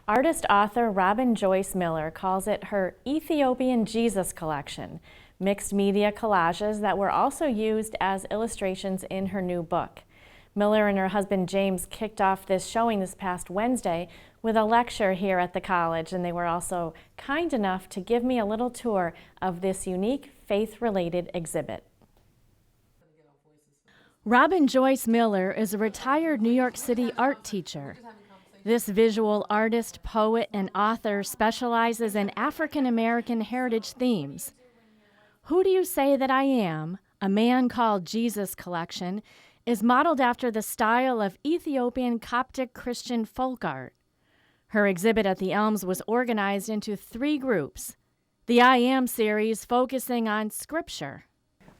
Artist-author Robin Joyce Miller calls it her Ethiopian Jesus collection, mixed media collages that were also used as illustrations in her new book. Miller and her husband James kicked off this showing this past Wednesday with a lecture here at the college, and they were also kind enough to give me a little tour of this unique faith-related exhibit. Robin Joyce Miller is a retired New York City art teacher. This visual artist, poet, and author specializes in African American heritage themes. Who Do You Say That I Am? A Man Called Jesus collection is modeled after the style of Ethiopian Coptic Christian folk art. Her exhibit at the Elms was organized into 3 groups. The I Am series focusing on scripture.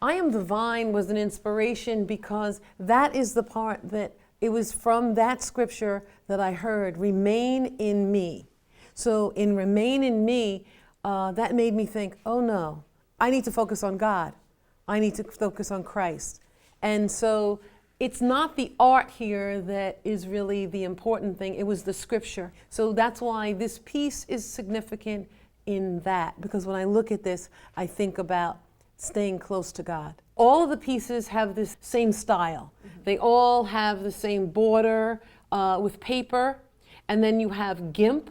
I Am the Vine was an inspiration because that is the part that it was from that scripture that I heard, remain in me. So in remain in me, that made me think, oh no, I need to focus on God. I need to focus on Christ. And so it's not the art here that is really the important thing, it was the scripture. So that's why this piece is significant in that, because when I look at this, I think about staying close to God. All of the pieces have this same style. They all have the same border with paper, and then you have GIMP,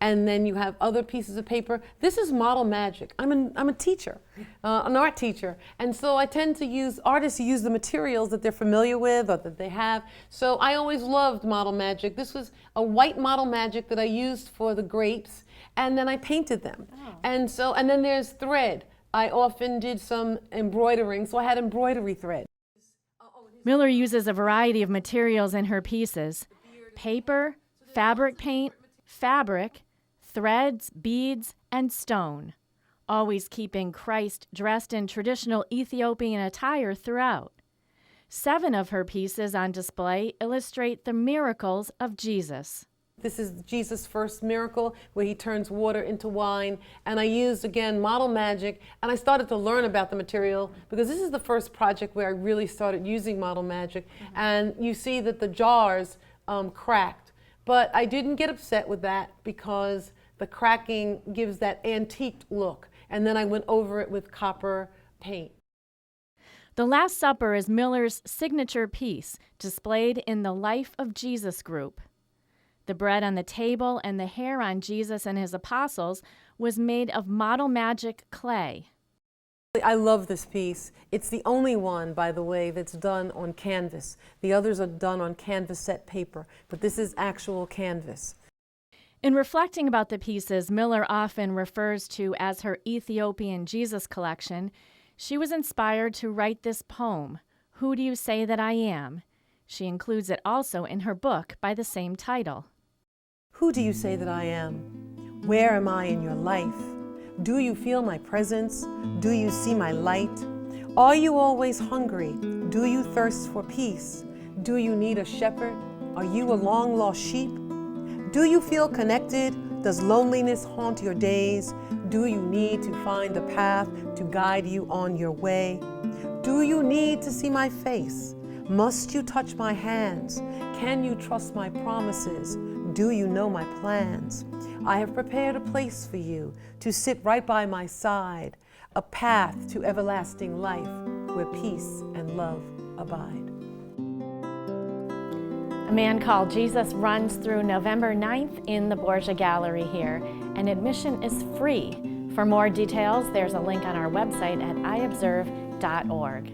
and then you have other pieces of paper. This is model magic. I'm a teacher, an art teacher, and so I tend to use, artists use the materials that they're familiar with or that they have. So I always loved model magic. This was a white model magic that I used for the grapes, and then I painted them. Oh. And then there's thread. I often did some embroidering, so I had embroidery thread. Miller uses a variety of materials in her pieces: paper, fabric paint, fabric, threads, beads, and stone, always keeping Christ dressed in traditional Ethiopian attire throughout. 7 of her pieces on display illustrate the miracles of Jesus. This is Jesus' first miracle where he turns water into wine, and I used, again, model magic, and I started to learn about the material because this is the first project where I really started using model magic. And you see that the jars cracked, but I didn't get upset with that because the cracking gives that antique look, and then I went over it with copper paint. The Last Supper is Miller's signature piece, displayed in the Life of Jesus group. The bread on the table and the hair on Jesus and his apostles was made of model magic clay. I love this piece. It's the only one, by the way, that's done on canvas. The others are done on canvas set paper, but this is actual canvas. In reflecting about the pieces Miller often refers to as her Ethiopian Jesus collection, she was inspired to write this poem, Who Do You Say That I Am? She includes it also in her book by the same title. Who do you say that I am? Where am I in your life? Do you feel my presence? Do you see my light? Are you always hungry? Do you thirst for peace? Do you need a shepherd? Are you a long-lost sheep? Do you feel connected? Does loneliness haunt your days? Do you need to find a path to guide you on your way? Do you need to see my face? Must you touch my hands? Can you trust my promises? Do you know my plans? I have prepared a place for you to sit right by my side, a path to everlasting life where peace and love abide. A Man Called Jesus runs through November 9th in the Borgia Gallery here, and admission is free. For more details, there's a link on our website at iobserve.org.